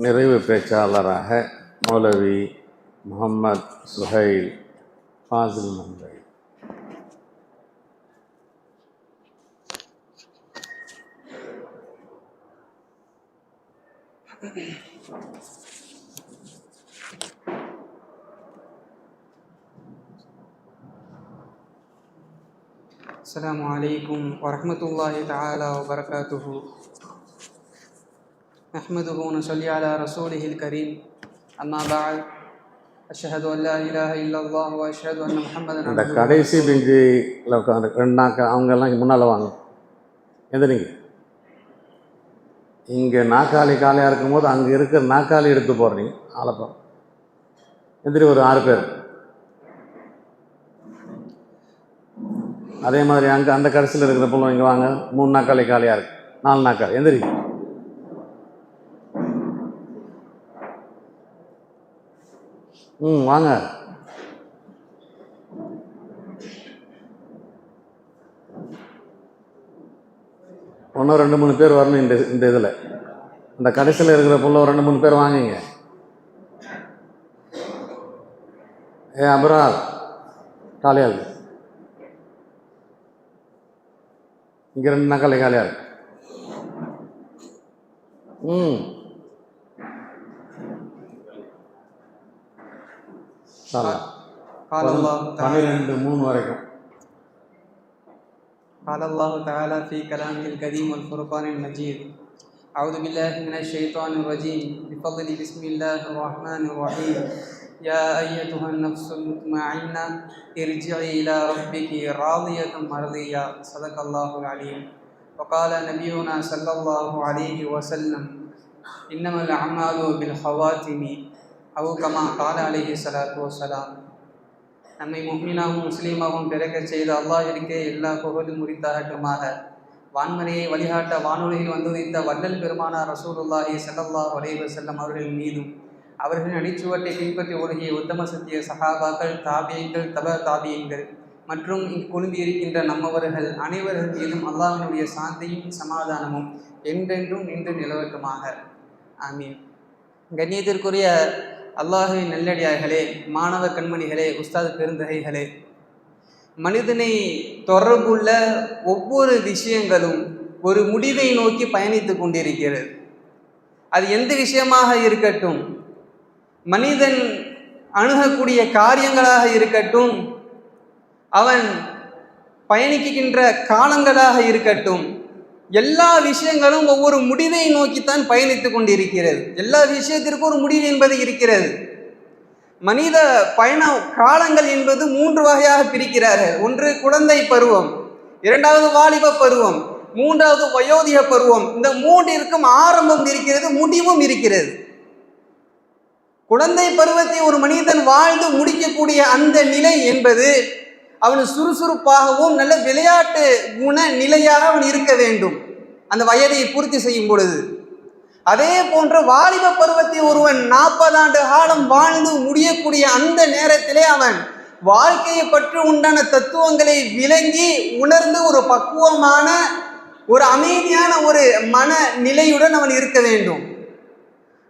நிறைவு பேச்சாளராக மௌலவி முஹம்மது சுஹைல் ஃபாசில் மந்தை. السلام عليكم ورحمة الله تعالى وبركاته. نحمده ونصلي على رسوله الكريم. أما بعد أشهد أن لا إله إلا الله وأشهد أن محمدا அந்த கடைசி பெஞ்சில் உட்காந்து அவங்கெல்லாம் முன்னால் வாங்க. எந்திரிங்க. இங்கே நாற்காலி காலியாக இருக்கும்போது அங்கே இருக்கிற நாற்காலி எடுத்து போடுறீங்க. ஆளப்பா எந்திரி. ஒரு 6 பேர். அதே மாதிரி அங்கே அந்த கடைசியில் இருக்கிற பொண்ணு இங்கே வாங்க. 3 நாற்காலி காலியாக இருக்குது. 4 நாற்காலி. எந்திரி. வாங்க. ஒன்றும் 2-3 பேர் வரணும் இந்த இதில். இந்த கடைசியில் இருக்கிற பொண்ணு 2-3 பேர் வாங்கிங்க. அப்புறம் காலியாக இருக்கு. இங்கே 2 நாற்காலி காலியாக இருக்கு. قال الله تعالى 12-3 வரைக்கும். قال الله تعالى في كلامه الكريم والفرقان المجيد. أعوذ بالله من الشيطان الرجيم. بفضل بسم الله الرحمن الرحيم. يا أيتها النفس المطمئنة ارجعي إلى ربك راضية مرضية. صدق الله العليم. وقال نبينا صلى الله عليه وسلم إنما الأعمال بالخواتم أو كما قال عليه الصلاة والسلام. நம்மை முஃமினாகவும் முஸ்லீமாகவும் பிறக்க செய்த அல்லாஹ்விற்கே எல்லா புகழும் உரித்தாகட்டுமாக. வான்மறையை வழிகாட்ட வானொலியில் வந்துதித்த வள்ளல் பெருமானார் ரசூலுல்லாஹி ஸல்லல்லாஹு அலைஹி வஸல்லம் அவர்கள் மீதும் அவர்களின் அடிச்சுவட்டை பின்பற்றி ஒழுகிய உத்தம சத்திய சஹாபாக்கள், தாபியீன்கள், தப தாபியீன்கள் மற்றும் இங்கு குழும்பி இருக்கின்ற நம்மவர்கள் அனைவர்கள் மீதும் அல்லாஹ்வினுடைய சாந்தியும் சமாதானமும் என்றென்றும் நின்று நிலவட்டுமாக. ஆமீன். கண்ணியத்திற்குரிய அல்லாஹ்வின் நல்லடியார்களே, மாணவ கண்மணிகளே, உஸ்தாது பெருந்தகைகளே, மனிதனை தொடர்புள்ள ஒவ்வொரு விஷயங்களும் ஒரு முடிவை நோக்கி பயணித்து கொண்டிருக்கிறது. அது எந்த விஷயமாக இருக்கட்டும், மனிதன் அணுகக்கூடிய காரியங்களாக இருக்கட்டும், அவன் பயணிக்கின்ற காலங்களாக இருக்கட்டும், எல்லா விஷயங்களும் ஒவ்வொரு முடிவை நோக்கித்தான் பயணித்து கொண்டிருக்கிறது. எல்லா விஷயத்திற்கும் ஒரு முடிவு என்பது இருக்கிறது. மனித பயண காலங்கள் என்பது 3 வகையாக பிரிக்கிறார்கள். ஒன்று குழந்தை பருவம், 2வது வாலிப பருவம், 3வது வயோதிக பருவம். இந்த 3ற்கும் ஆரம்பம் இருக்கிறது, முடிவும் இருக்கிறது. குழந்தை பருவத்தை ஒரு மனிதன் வாழ்ந்து முடிக்கக்கூடிய அந்த நிலை என்பது அவன் சுறுசுறுப்பாகவும் நல்ல விளையாட்டு குண நிலையாக அவன் இருக்க வேண்டும் அந்த வயதை பூர்த்தி செய்யும் பொழுது. அதே போன்ற வாலிப பருவத்தை ஒருவன் 40 ஆண்டு காலம் வாழ்ந்து முடியக்கூடிய அந்த நேரத்திலே அவன் வாழ்க்கையை பற்றி உண்டான தத்துவங்களை விளங்கி உணர்ந்து ஒரு பக்குவமான ஒரு அமைதியான ஒரு மன நிலையுடன் அவன் இருக்க வேண்டும்.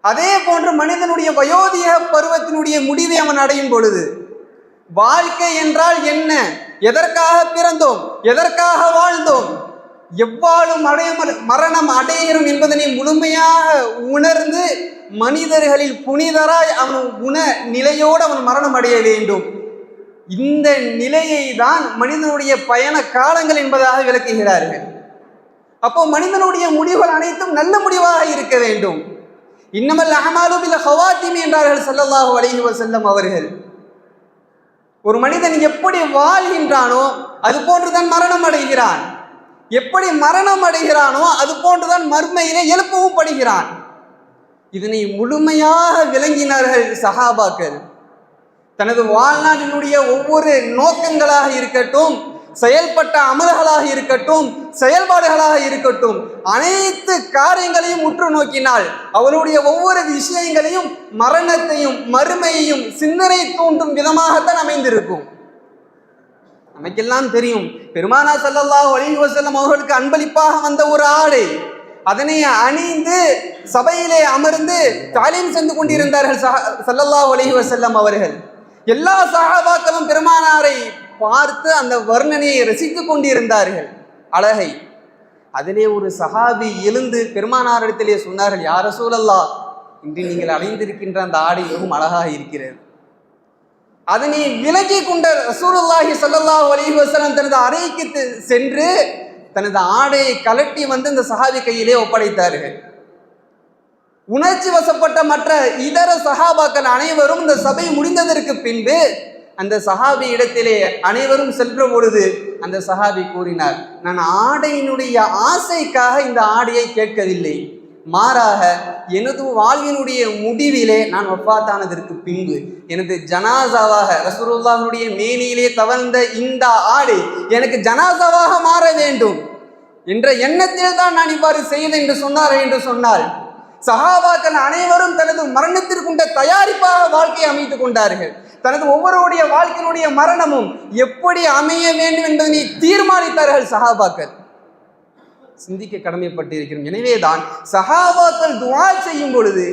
அதே போன்று மனிதனுடைய வயோதிக பருவத்தினுடைய முடிவை அவன் அடையும் பொழுது வாழ்க்கை என்றால் என்ன, எதற்காக பிறந்தோம், எதற்காக வாழ்ந்தோம், எவ்வாறு மரணம் அடைகிறோம் என்பதனை முழுமையாக உணர்ந்து மனிதர்களில் புனிதராய் அவன் குண நிலையோடு அவன் மரணம் அடைய வேண்டும். இந்த நிலையை தான் மனிதனுடைய பயண காலங்கள் என்பதாக விளக்குகிறார்கள். அப்போ மனிதனுடைய முடிவுகள் அனைத்தும் நல்ல முடிவாக இருக்க வேண்டும். இன்னமல் அஅமாலு பில் ஹவாத்திம் என்றார்கள் ஸல்லல்லாஹு அலைஹி வஸல்லம் அவர்கள். ஒரு மனிதன் எப்படி வாழ்கின்றானோ அது போன்றுதான் மரணம் அடைகிறான். எப்படி மரணம் அடைகிறானோ அது போன்றுதான் மறுமையிலே எழுப்பவும் படுகிறான். இதனை முழுமையாக விளங்கினார்கள் சஹாபாக்கள். தனது வாழ்நாட்டினுடைய ஒவ்வொரு நோக்கங்களாக இருக்கட்டும், செயல்பட்ட அமல்களாக இருக்கட்டும், செயல்பாடுகளாக இருக்கட்டும், அனைத்து காரியங்களையும் உற்று நோக்கினால் அவருடைய ஒவ்வொரு விஷயங்களையும் மரணத்தையும் மறுமையையும் சிந்தனை தூண்டும் விதமாகத்தான் அமைந்திருக்கும். நமக்கெல்லாம் தெரியும், பெருமானார் ஸல்லல்லாஹு அலைஹி வஸல்லம் அவர்களுக்கு அன்பளிப்பாக வந்த ஒரு ஆடை, அதனை அணிந்து சபையிலே அமர்ந்து தாலீம் சென்று கொண்டிருந்தார்கள் ஸல்லல்லாஹு அலைஹி வஸல்லம் அவர்கள். எல்லா சஹாபாக்களும் பெருமானாரை பார்த்து அந்த வர்ணனையை ரசித்துக் கொண்டிருந்தார்கள், அழகை. அதிலே ஒரு சஹாபி எழுந்து பெருமானாரிடத்திலே சொன்னார்கள், யா ரசூலல்லாஹ், இன்று நீங்கள் அடைந்திருக்கின்ற அந்த ஆடை மிகவும் அழகாக இருக்கிறது. அதனை விலகி கொண்ட ரசூலுல்லாஹி ஸல்லல்லாஹு அலைஹி வஸல்லம் தனது அறைக்கு சென்று தனது ஆடையை கலட்டி வந்து இந்த சஹாபி கையிலே ஒப்படைத்தார்கள். உணர்ச்சி வசப்பட்ட மற்ற இதர சஹாபாக்கள் அனைவரும் இந்த சபை முடிந்ததற்கு பின்பு அந்த சஹாபி இடத்திலே அனைவரும் சென்ற பொழுது அந்த சஹாபி கூறினார், நான் ஆடையினுடைய ஆசைக்காக இந்த ஆடையை கேட்கவில்லை, மாறாக எனது வாழ்வினுடைய முடிவிலே நான் வஃபாத்தானதற்கு பின்பு எனது ஜனாசாவாக ரசூலுல்லாஹ்வுடைய மேனியிலே தவழ்ந்த இந்த ஆடை எனக்கு ஜனாசாவாக மாற வேண்டும் என்ற எண்ணத்தில் தான் நான் இவ்வாறு செய்தேன் என்று சொன்னார் என்று சொன்னால், சஹாபாக்கள் அனைவரும் தனது மரணத்திற்குண்ட தயாரிப்பாக வாழ்க்கையை அமைத்துக் கொண்டார்கள். தனது ஒவ்வொருடைய வாழ்க்கையினுடைய மரணமும் எப்படி அமைய வேண்டும் என்பதனை தீர்மானித்தார்கள் சஹாபாக்கள். சிந்திக்க கடமைப்பட்டிருக்கிறோம். எனவேதான் சஹாபாக்கள் துஆ செய்யும் பொழுது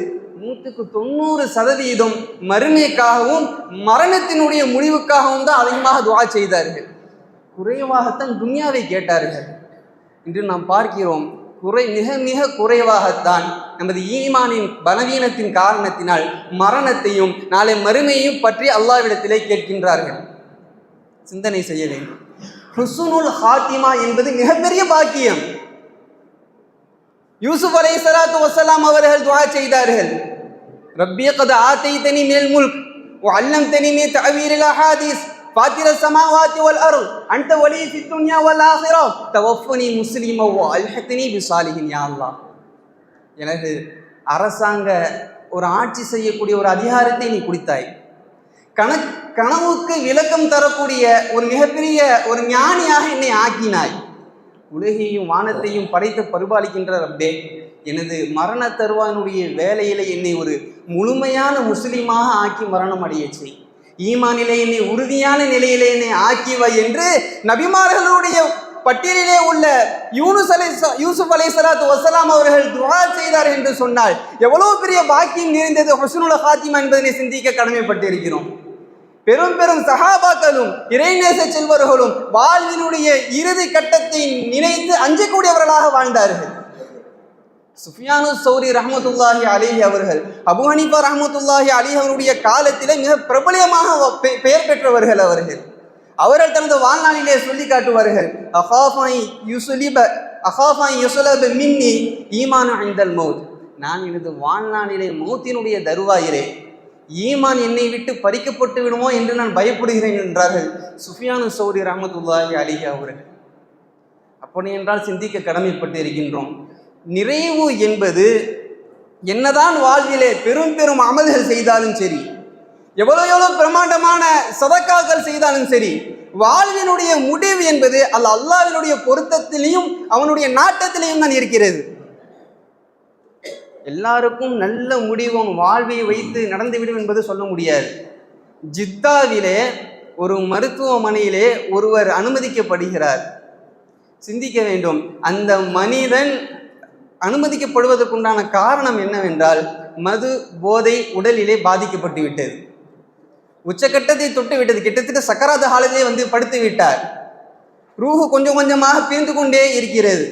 190% மறுமைக்காகவும் மரணத்தினுடைய முடிவுக்காகவும் தான் அதிகமாக துஆ செய்தார்கள். குறைவாகத்தான் துன்யாவை கேட்டார்கள். இன்று நாம் பார்க்கிறோம், மிக மிக குறைவாகத்தான் நமது ஈமானின் பலவீனத்தின் காரணத்தினால் மரணத்தையும் நாளை மறுமையையும் பற்றி அல்லாஹ்விடத்திலே கேட்கின்றார்கள். சிந்தனை செய்ய வேண்டும். ஹுஸ்னுல் ஹாத்திமா என்பது மிகப்பெரிய பாக்கியம். யூசுப் அலைஹிஸ்ஸலாத்து வஸ்ஸலாம் அவர்கள் துஆ செய்தார்கள், ரப்பி கத் ஆதைதனி மினல் முல்க் வ அல்லம்தனி மின் தஅவீரில் அஹாதீஸ் ஃபாத்திர ஸமாவாத்தி வல் அர்த் அன்த வலி ஃபித் துன்யா வல் ஆখিরা தவஃபனி முஸ்லிமா வ அல்ஹக்னி பிஸாலிஹின். யா அல்லாஹ், எனக்கு அரசாங்க ஒரு ஆட்சி செய்யக்கூடிய ஒரு அதிகாரத்தை நீ கொடுத்தாய், கனவுக்கு விளக்கம் தரக்கூடிய ஒரு மிகப்பெரிய ஒரு ஞானியாக என்னை ஆக்கினாய், உலகையும் வானத்தையும் படைத்து பரிபாலிக்கின்ற ரப்பே, எனது மரண தருவாயினுடைய வேலையில என்னை ஒரு முழுமையான முஸ்லீமாக ஆக்கி மரணம் அடைய செய், ஈமானிலே என்னை உறுதியான நிலையிலே என்னை ஆக்கிவை என்று நபிமார்களுடைய பட்டியலிலே உள்ள யூசுப் அலைஹிஸ்ஸலாத்து வஸ்ஸலாம் அவர்கள் துஆ செய்தார் என்று சொன்னால் எவ்வளவு பெரிய பாக்கியம் நிறைந்தது ஹுஸ்னுல் ஹாத்திமா என்பதனை சிந்திக்க கடமைப்பட்டிருக்கிறோம். பெரும் பெரும் சஹாபாக்களும் இறைநேச செல்வர்களும் வாழ்வினுடைய இறுதி கட்டத்தை நினைத்து அஞ்சக்கூடியவர்களாக வாழ்ந்தார்கள். சுஃபியானு சௌரி ரஹ்மத்துல்லாஹி அலைஹி அவர்கள், அபு ஹனீஃபா ரஹ்மத்துல்லாஹி அலைஹி அவருடைய காலத்திலே மிக பிரபலியமாக பெயர் பெற்றவர்கள் அவர்கள். அவர்கள் தனது வாழ்நாளிலே சொல்லி காட்டுவார்கள், அஹாஃபாய் யுஸ்லப மின்னி ஈமானு இன்தல் மௌத், நான் எனது வாழ்நாளிலே மௌத்தினுடைய தருவாயிலே ஈமான் என்னை விட்டு பறிக்கப்பட்டு விடுமோ என்று நான் பயப்படுகிறேன் என்றார்கள் சுஃபியானு சௌரி ரஹ்மத்துல்லாஹி அலைஹி அவர்கள். அப்படி என்றால் சிந்திக்க கடமைப்பட்டு இருக்கின்றோம். நிறைவு என்பது என்னதான் வாழ்விலே பெரும் பெரும் அமல்கள் செய்தாலும் சரி, எவ்வளவு பிரமாண்டமான சதக்காக்கள் செய்தாலும் சரி, வாழ்வினுடைய முடிவு என்பது அல்லாஹ்வினுடைய பொருத்தத்திலையும் அவனுடைய நாட்டத்திலையும் தான் இருக்கிறது. எல்லாருக்கும் நல்ல முடிவும் வாழ்வை வைத்து நடந்துவிடும் என்பது சொல்ல முடியாது. ஜித்தாவிலே ஒரு மருத்துவமனையிலே ஒருவர் அனுமதிக்கப்படுகிறார். சிந்திக்க வேண்டும், அந்த மனிதன் அனுமதிக்கப்படுவதற்குண்டான காரணம் என்னவென்றால் மது போதை உடலிலே பாதிக்கப்பட்டு விட்டது, உச்சக்கட்டத்தை தொட்டு விட்டது, கிட்டத்தட்ட சக்கராத ஹாலிலே வந்து படுத்து விட்டார். ரூஹு கொஞ்சம் கொஞ்சமாக பிரிந்து கொண்டே இருக்கிறது.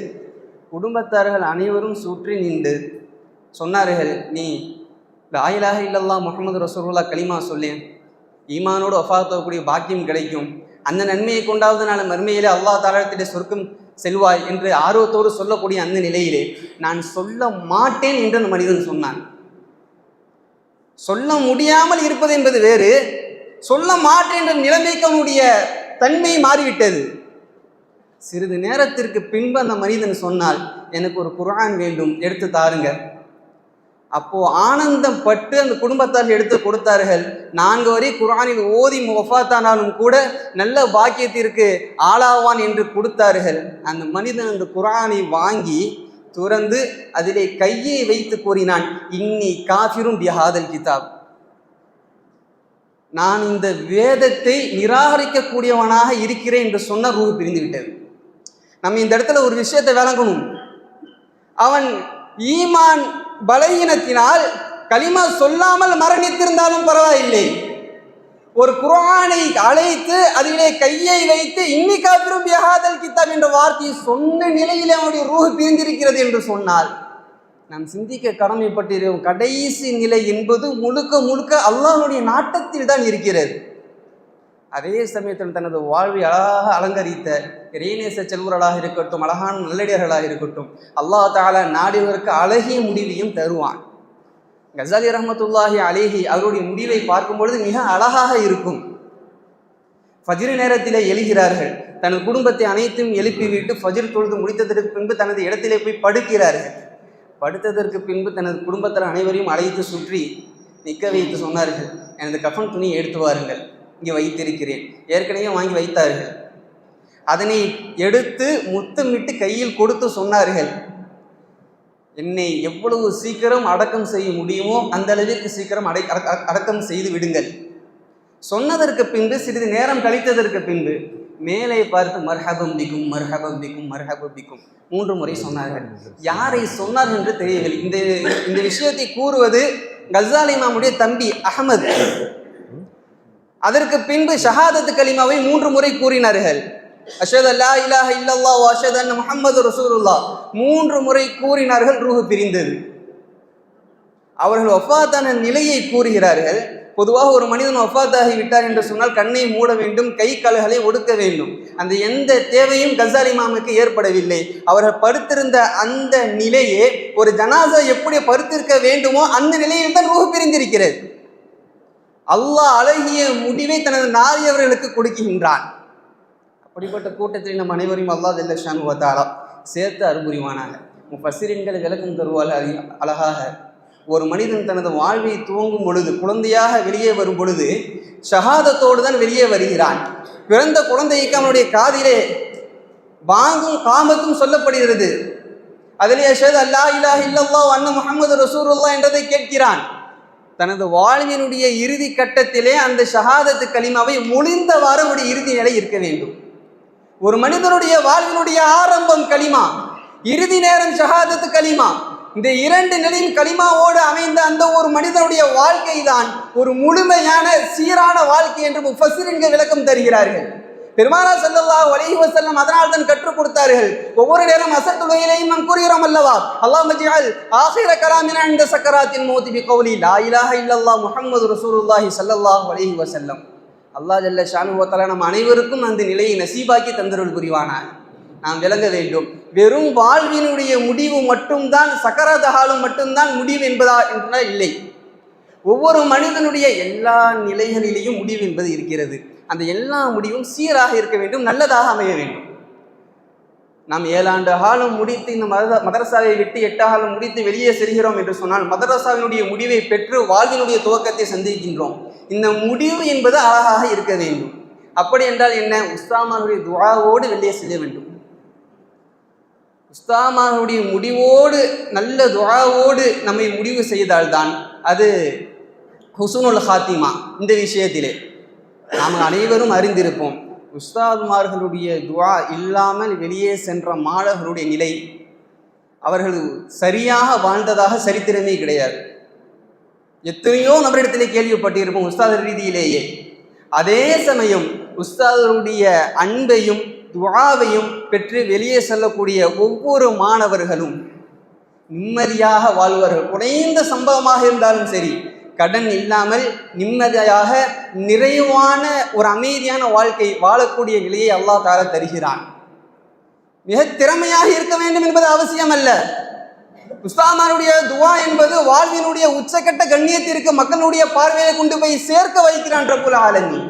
குடும்பத்தார்கள் அனைவரும் சுற்றி நின்று சொன்னார்கள், நீ லா இலாஹ இல்லல்லாஹ் முஹம்மது ரசூலுல்லாஹ் கலிமா சொல்லேன், ஈமானோடு வஃபாத்தாகக்கூடிய பாக்கியம் கிடைக்கும், அந்த நன்மையை கொண்டாவது நாள் மறுமையிலே அல்லாஹ் தஆலாவிடத்திலே சொர்க்கம் செல்வாய் என்று ஆர்வத்தோடு சொல்லக்கூடிய அந்த நிலையிலே நான் சொல்ல மாட்டேன் என்று அந்த மனிதன் சொன்னான். சொல்ல முடியாமல் இருப்பது என்பது வேறு, சொல்ல மாட்டேன் என்ற நிலைமைக்கு அவனுடைய தன்மை மாறிவிட்டது. சிறிது நேரத்திற்கு பின்பு அந்த மனிதன் சொன்னால், எனக்கு ஒரு குர்ஆன் வேண்டும், எடுத்து தாருங்க. அப்போ ஆனந்தம் பட்டு அந்த குடும்பத்தார்கள் எடுத்து கொடுத்தார்கள். 4 வரி குர்ஆனில் ஓதி வஃபாத்தானாலும் கூட நல்ல பாக்கியத்திற்கு ஆளாவான் என்று கொடுத்தார்கள். அந்த மனிதன் அந்த குர்ஆனை வாங்கி துறந்து அதிலே கையை வைத்து கூறினான், இன்னி காஃபிரும் பிஹாதல் கிதாப், நான் இந்த வேதத்தை நிராகரிக்கக்கூடியவனாக இருக்கிறேன் என்று சொன்ன ரூஹ் பிரிந்து விட்டது. நம்ம இந்த இடத்துல ஒரு விஷயத்தை விளங்கணும். அவன் ஈமான் பலகீனத்தினால் கலிமா சொல்லாமல் மரணித்திருந்தாலும் பரவாயில்லை, ஒரு குர்ஆனை அழைத்து அதிலே கையை வைத்து இன்னி காஃபிரும் பிஹாதல் கிதாப் என்ற வார்த்தையை சொன்ன நிலையிலே அவனுடைய ரூஹ் பிரிந்திருக்கிறது என்று சொன்னால் நாம் சிந்திக்க கடமைப்பட்டிருக்கும் கடைசி நிலை என்பது முழுக்க முழுக்க அல்லாஹ்வுடைய நாட்டத்தில் தான் இருக்கிறது. அதே சமயத்தில் தனது வாழ்வை அழகாக அலங்கரித்த இறைநேச செல்வர்களாக இருக்கட்டும், அழகான நல்லடியர்களாக இருக்கட்டும், அல்லாஹ் தஆலா நாடியவருக்கு அழகிய முடிவையும் தருவான். கஸாலி ரஹ்மத்துல்லாஹி அலைஹி அவருடைய முடிவை பார்க்கும் பொழுது மிக அழகாக இருக்கும். ஃபஜ்ர் நேரத்திலே எழுகிறார்கள், தனது குடும்பத்தை அனைத்தும் எழுப்பிவிட்டு ஃபஜ்ர் தொழுது முடித்ததற்கு பின்பு தனது இடத்திலே போய் படுக்கிறார்கள். படுத்ததற்கு பின்பு தனது குடும்பத்தினர் அனைவரையும் அழைத்து சுற்றி நிற்க வைத்து சொன்னார்கள், எனது கஃன் துணியை எடுத்து வாருங்கள், இங்கே வைத்திருக்கிறேன். ஏற்கனவே வாங்கி வைத்தார்கள். அதனை எடுத்து முத்தமிட்டு கையில் கொடுத்து சொன்னார்கள், என்னை எவ்வளவு சீக்கிரம் அடக்கம் செய்ய முடியுமோ அந்த அளவிற்கு சீக்கிரம் அடக்கம் செய்து விடுங்கள். சொன்னதற்கு பின்பு சிறிது நேரம் கழித்ததற்கு பின்பு மேலே பார்த்து மர்ஹபம் பிக்கும் மர்ஹபம் பிக்கும் மர்ஹபம் பிக்கும் 3 முறை சொன்னார்கள். யாரை சொன்னார்கள் என்று தெரியவில்லை. இந்த விஷயத்தை கூறுவது கஸாலி இமாமுடைய தம்பி அஹமது. அதற்கு பின்பு ஷஹாதத்து கலிமாவை 3 முறை கூறினார்கள். அஷ்ஹது அல்லா இலாஹ இல்லல்லாஹ் வ அஷ்ஹது அன்ன முஹம்மது ரசூலுல்லாஹ் 3 முறை கூறினார்கள். ரூஹ் பிரிந்தது. அவர்கள் வஃபாத்தான நிலையை கூறுகிறார்கள். பொதுவாக ஒரு மனிதன் வஃபாத்தாகி விட்டார் என்று சொன்னால் கண்ணை மூட வேண்டும், கை கால்களை ஒடுக்க வேண்டும். அந்த எந்த தேவையும் கஸாலி இமாமுக்கு ஏற்படவில்லை. அவர்கள் படுத்திருந்த அந்த நிலையே ஒரு ஜனாசா எப்படி படுத்திருக்க வேண்டுமோ அந்த நிலையில் தான் ரூஹ் பிரிந்திருக்கிறது. அல்லாஹ் அழகிய முடிவை தனது நாரியவர்களுக்கு கொடுக்கின்றான். அப்படிப்பட்ட கூட்டத்தில் நம் அனைவரையும் அல்லாஹ் ஜல்ல ஷானு வ தஆலா சேர்த்து அருள்புரிவானாக. முஃபஸ்ஸிரீன்கள் விளக்கம் தருவார்கள் அழகாக. ஒரு மனிதன் தனது வாழ்வை துவங்கும் பொழுது, குழந்தையாக வெளியே வரும் பொழுது ஷஹாதத்தோடு தான் வெளியே வருகிறான். பிறந்த குழந்தைக்கு அவனுடைய காதிலே வாங்கும் காமத்தும் சொல்லப்படுகிறது. அதிலே அஷ்ஹது அல்லா இலாஹ இல்லல்லாஹ் வ அன்ன முஹம்மது ரசூலுல்லாஹ் என்றதை கேட்கிறான். தனது வாழ்வினுடைய இறுதி கட்டத்திலே அந்த ஷஹாதத்து கலிமாவை முழிந்தவாறு அவருடைய இறுதி நிலை இருக்க வேண்டும். ஒரு மனிதனுடைய வாழ்வினுடைய ஆரம்பம் கலிமா, இறுதி நேரம் ஷஹாதத்து கலிமா. இந்த 2 நிலையும் கலிமாவோடு அமைந்த அந்த ஒரு மனிதனுடைய வாழ்க்கை தான் ஒரு முழுமையான சீரான வாழ்க்கை என்று முஃபஸ்ஸிரீன்கள் விளக்கம் தருகிறார்கள். பெருமானார் ஸல்லல்லாஹு அலைஹி வஸல்லம் அதனால் தான் கற்றுக் கொடுத்தார்கள். ஒவ்வொரு நேரம் அசர் தொழுகையிலையும் நாம் கூறுகிறோம் அல்லவா, அல்லாஹும்ம ஜஅல் ஆகிர கலாமினா இன்த சக்கராத்தின் மௌத் பிகௌலி லா இலாஹ இல்லல்லாஹ் முஹம்மது ரசூலுல்லாஹி ஸல்லல்லாஹு அலைஹி வஸல்லம். அல்லாஹ் ஜல்ல ஷானு வ தஆலா நம் அனைவருக்கும் அந்த நிலையை நசீபாக்கி தந்தருள் புரிவானாக. நாம் விளங்க வேண்டும், வெறும் வாழ்வினுடைய முடிவு மட்டும்தான், சக்கராத் ஹாலும் மட்டும்தான் முடிவு என்பதா என்றால் இல்லை. ஒவ்வொரு மனிதனுடைய எல்லா நிலைகளிலேயும் முடிவு என்பது இருக்கிறது. அந்த எல்லா முடிவும் சீராக இருக்க வேண்டும், நல்லதாக அமைய வேண்டும். நாம் 7 ஆண்டு காலம் முடித்து இந்த மதரசாவை விட்டு 8 காலம் முடித்து வெளியே செல்கிறோம் என்று சொன்னால் மதரசாவினுடைய முடிவை பெற்று வாழ்வினுடைய துவக்கத்தை சந்திக்கின்றோம். இந்த முடிவு என்பது அழகாக இருக்க வேண்டும். அப்படி என்றால் என்ன? உஸ்தாமாவுடைய துஆவோடு வெளியே செல்ல வேண்டும். உஸ்தாமாவுடைய முடிவோடு, நல்ல துஆவோடு நம்மை முடிவு செய்தால்தான் அது ஹுஸ்னுல் ஹாத்திமா. இந்த விஷயத்திலே நாம் அனைவரும் அறிந்திருப்போம், உஸ்தாத்மார்களுடைய துஆ இல்லாமல் வெளியே சென்ற மாணவர்களுடைய நிலை, அவர்கள் சரியாக வாழ்ந்ததாக சரித்திரமே கிடையாது. எத்தனையோ நபரிடத்திலே கேள்விப்பட்டிருப்போம் உஸ்தாத் ரீதியிலேயே. அதே சமயம் உஸ்தாதருடைய அன்பையும் துஆவையும் பெற்று வெளியே செல்லக்கூடிய ஒவ்வொரு மாணவர்களும் நிம்மதியாக வாழ்வார்கள். குறைந்த சம்பவமாக இருந்தாலும் சரி, கடன் இல்லாமல் நிம்மதியாக நிறைவான ஒரு அமைதியான வாழ்க்கை வாழக்கூடிய நிலையை அல்லாஹ் தஆலா தருகிறான். மிக திறமையாக இருக்க வேண்டும் என்பது அவசியம் அல்ல. உஸ்தாமானுடைய துஆ என்பது வாழ்வினுடைய உச்சக்கட்ட கண்ணியத்திற்கு மக்களுடைய பார்வையை கொண்டு போய் சேர்க்க வைக்கிறான் ரப்புல் ஆலமீன்.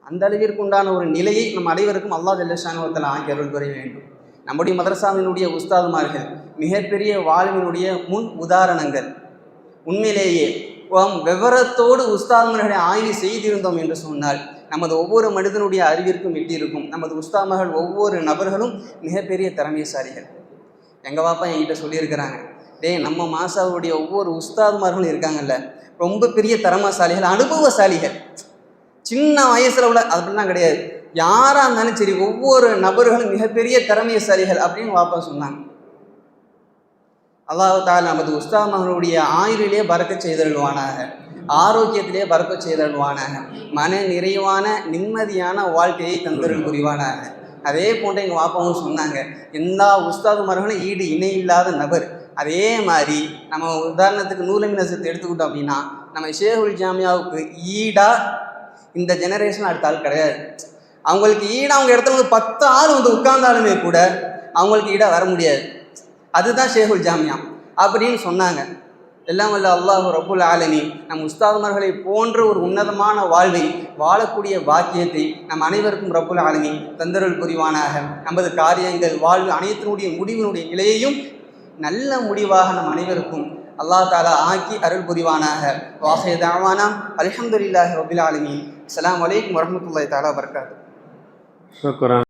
அந்த அளவிற்கு உண்டான ஒரு நிலையை நம் அனைவருக்கும் அல்லாஹ் ஜல்ல ஷானு வ தஆலா ஆக்கி அருள் புரிய வேண்டும். நம்முடைய மதரசாவினுடைய உஸ்தாதுமார்கள் மிகப்பெரிய வாழ்வினுடைய முன் உதாரணங்கள். உண்மையிலேயே விவரத்தோடு உஸ்தாதுமார்களை ஆய்வு செய்திருந்தோம் என்று சொன்னால் நமது ஒவ்வொரு மனிதனுடைய அறிவிற்கும் எட்டியிருக்கும். நமது உஸ்தாதுமார்கள் ஒவ்வொரு நபர்களும் மிகப்பெரிய திறமைசாலிகள். எங்கள் பாப்பா என்கிட்ட சொல்லியிருக்கிறாங்க, நம்ம மாசாவுடைய ஒவ்வொரு உஸ்தாதுமார்களும் இருக்காங்கல்ல, ரொம்ப பெரிய திறமைசாலிகள், அனுபவசாலிகள். சின்ன வயசில் உள்ள அப்படிலாம் கிடையாது. யாராக இருந்தாலும் சரி, ஒவ்வொரு நபர்களும் மிகப்பெரிய திறமைசாலிகள் அப்படின்னு வாப்பா சொன்னாங்க. அல்லாஹ் தஆலா நமது உஸ்தாத்மார்களுடைய ஆயுளிலே பறக்கச் செய்தருள்வானாக, ஆரோக்கியத்திலே பறக்கச் செய்தருள்வானாக, மன நிறைவான நிம்மதியான வாழ்க்கையை தந்தருள் புரிவானாக. அதே போன்று எங்கள் வாப்பாவும் சொன்னாங்க, எல்லா உஸ்தாதுமார்களும் ஈடு இணை இல்லாத நபர். அதே மாதிரி நம்ம உதாரணத்துக்கு நூலமின் நசத்தை எடுத்துக்கிட்டோம் அப்படின்னா, நம்ம ஷேகுல் ஜாமியாவுக்கு ஈடாக இந்த ஜெனரேஷன் அடுத்த ஆள் கிடையாது. அவங்களுக்கு ஈடாக அவங்க இடத்துல வந்து 10 ஆள் வந்து உட்கார்ந்தாலுமே கூட அவங்களுக்கு ஈடாக வர முடியாது. அதுதான் ஷேகுல் ஜாமியா அப்படின்னு சொன்னாங்க. எல்லாம் வல்ல அல்லாஹ் ரப்புல் ஆலமீன் நம் உஸ்தாதுமார்களை போன்ற ஒரு உன்னதமான வாழ்வை வாழக்கூடிய பாக்கியத்தை நம் அனைவருக்கும் ரப்புல் ஆலமீன் தந்தருள் புரிவானாக. நமது காரியங்கள் வாழ்வு அனைத்தினுடைய முடிவினுடைய நிலையையும் நல்ல முடிவாக நம் அனைவருக்கும் அல்லாஹ் தஆலா ஆக்கி அருள் புரிவானாக. வாஹிர் தஅவானா அல்ஹம்துலில்லாஹி ரப்பில் ஆலமீன். அஸ்ஸலாமு அலைக்கும் வரஹ்மத்துல்லாஹி தஆலா வபரகாத்துஹு. ஷுக்ரான்.